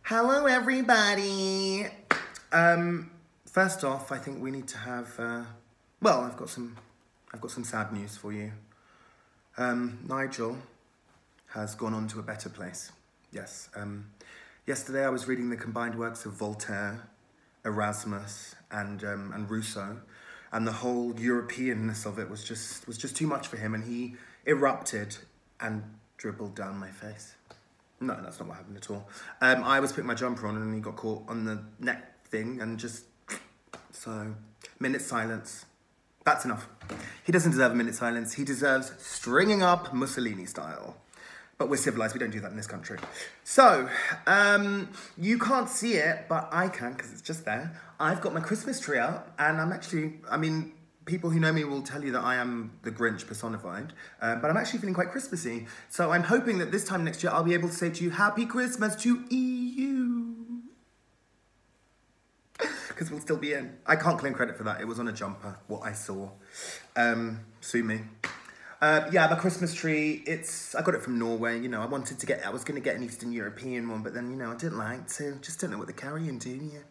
Hello, everybody. First off, I think we need to have. Well, I've got some sad news for you. Nigel has gone on to a better place. Yes. Yesterday, I was reading the combined works of Voltaire, Erasmus, and Rousseau, and the whole Europeanness of it was just too much for him, and he erupted and dribbled down my face. No, that's not what happened at all. I was putting my jumper on and he got caught on the neck thing and just... So, minute silence. That's enough. He doesn't deserve a minute silence. He deserves stringing up Mussolini style. But we're civilized. We don't do that in this country. So, you can't see it, but I can because it's just there. I've got my Christmas tree up and I'm actually... people who know me will tell you that I am the Grinch personified, but I'm actually feeling quite Christmassy. So I'm hoping that this time next year I'll be able to say to you, Happy Christmas to EU. Because we'll still be in. I can't claim credit for that. It was on a jumper, what I saw. Sue me. Yeah, my Christmas tree, I got it from Norway. You know, I was going to get an Eastern European one, but then, you know, I didn't like to. Just don't know what the carrying do, yeah.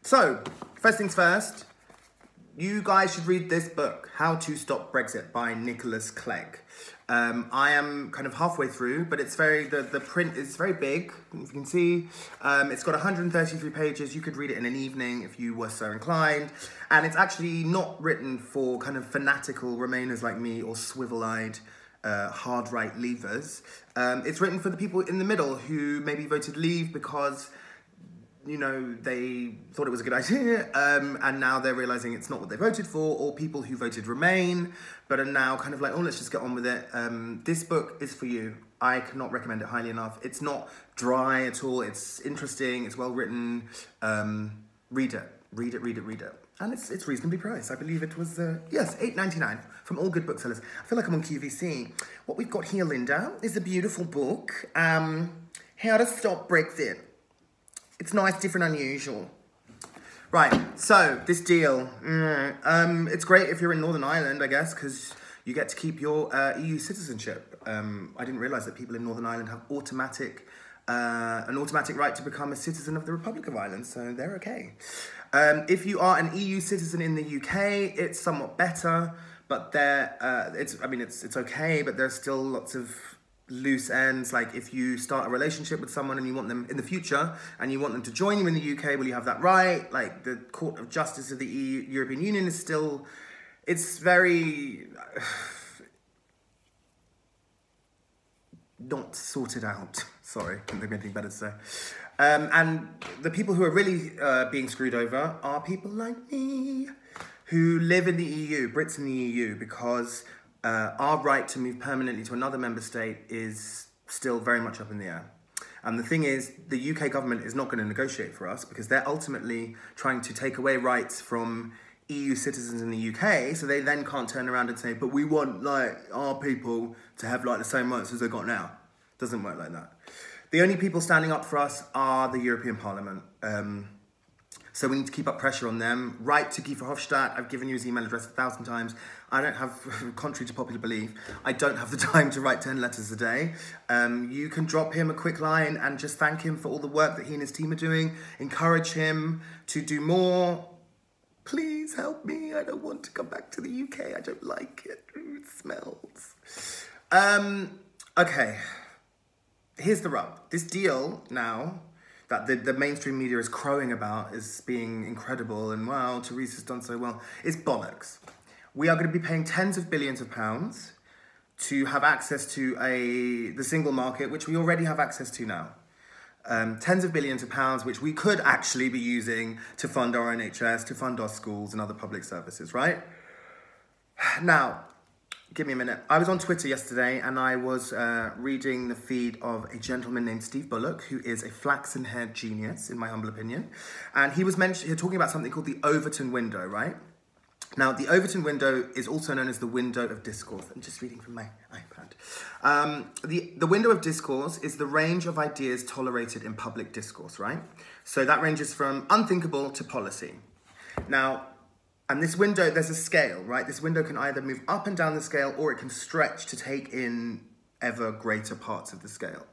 So, first things first, you guys should read this book, How to Stop Brexit by Nick Clegg. I am kind of halfway through, but it's the print is very big, if you can see. It's got 133 pages. You could read it in an evening if you were so inclined. And it's actually not written for kind of fanatical Remainers like me or swivel-eyed hard right leavers. It's written for the people in the middle who maybe voted leave because... you know, they thought it was a good idea, and now they're realising it's not what they voted for, or people who voted Remain, but are now kind of like, oh, let's just get on with it. This book is for you. I cannot recommend it highly enough. It's not dry at all. It's interesting. It's well written. Read it. Read it. And it's reasonably priced. I believe it was, yes, $8.99 from all good booksellers. I feel like I'm on QVC. What we've got here, Linda, is a beautiful book, How to Stop Brexit. It's nice, different, unusual. Right, so this deal, it's great if you're in Northern Ireland, I guess, because you get to keep your EU citizenship. I didn't realise that people in Northern Ireland have an automatic right to become a citizen of the Republic of Ireland, so they're okay. If you are an EU citizen in the UK, it's somewhat better, but it's okay, but there's still lots of loose ends. Like if you start a relationship with someone and you want them in the future and you want them to join you in the UK, will you have that right? Like the Court of Justice of the European Union is still, it's very not sorted out. Sorry, couldn't think of anything better to say. And the people who are really being screwed over are people like me who live in the EU, Brits in the EU, because our right to move permanently to another member state is still very much up in the air. And the thing is, the UK government is not going to negotiate for us because they're ultimately trying to take away rights from EU citizens in the UK, so they then can't turn around and say, but we want like our people to have like the same rights as they got now. Doesn't work like that. The only people standing up for us are the European Parliament. So we need to keep up pressure on them. Write to Guy Verhofstadt. I've given you his email address 1,000 times. I don't have, contrary to popular belief, I don't have the time to write 10 letters a day. You can drop him a quick line and just thank him for all the work that he and his team are doing. Encourage him to do more. Please help me. I don't want to come back to the UK. I don't like it. Ooh, it smells. Okay. Here's the rub. This deal now that the mainstream media is crowing about as being incredible and, wow, Theresa's done so well, is bollocks. We are going to be paying tens of billions of pounds to have access to the single market, which we already have access to now. Tens of billions of pounds, which we could actually be using to fund our NHS, to fund our schools and other public services, right? Now, give me a minute. I was on Twitter yesterday and I was reading the feed of a gentleman named Steve Bullock, who is a flaxen-haired genius, in my humble opinion. And he was talking about something called the Overton window, right? Now, the Overton window is also known as the window of discourse. I'm just reading from my iPad. The window of discourse is the range of ideas tolerated in public discourse, right? So that ranges from unthinkable to policy. Now, and this window, there's a scale, right? This window can either move up and down the scale or it can stretch to take in ever greater parts of the scale.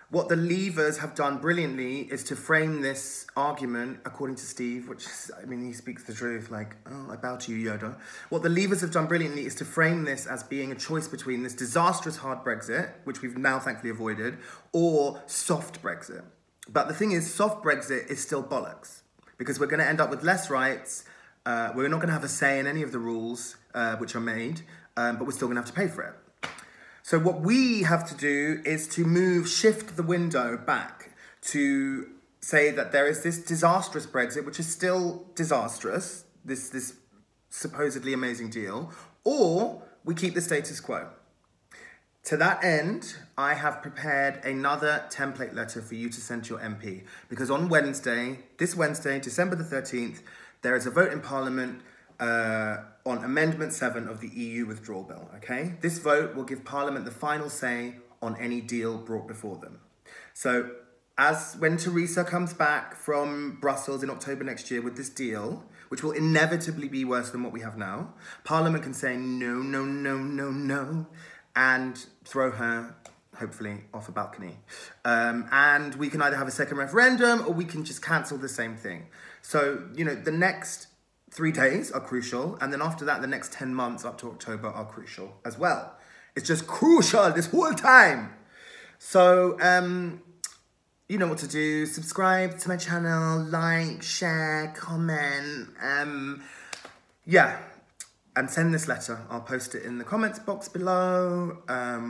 What the Leavers have done brilliantly is to frame this argument, according to Steve, which, I mean, he speaks the truth, like, oh, I bow to you, Yoda. What the Leavers have done brilliantly is to frame this as being a choice between this disastrous hard Brexit, which we've now thankfully avoided, or soft Brexit. But the thing is, soft Brexit is still bollocks, because we're going to end up with less rights, we're not going to have a say in any of the rules which are made, but we're still going to have to pay for it. So what we have to do is to shift the window back to say that there is this disastrous Brexit, which is still disastrous, this supposedly amazing deal, or we keep the status quo. To that end, I have prepared another template letter for you to send to your MP, because on this Wednesday, December the 13th, there is a vote in Parliament on Amendment 7 of the EU Withdrawal Bill, okay? This vote will give Parliament the final say on any deal brought before them. So when Theresa comes back from Brussels in October next year with this deal, which will inevitably be worse than what we have now, Parliament can say no, no, no, no, no, and throw her, hopefully, off a balcony. And we can either have a second referendum or we can just cancel the same thing. So, you know, the next 3 days are crucial, and then after that, the next 10 months up to October are crucial as well. It's just crucial this whole time. So, you know what to do. Subscribe to my channel, like, share, comment, yeah. And send this letter. I'll post it in the comments box below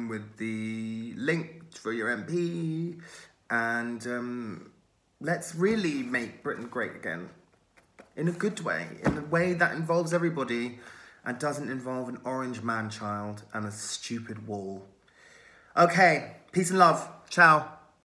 with the link for your MP. And let's really make Britain great again. In a good way, in a way that involves everybody and doesn't involve an orange man-child and a stupid wall. Okay, peace and love. Ciao.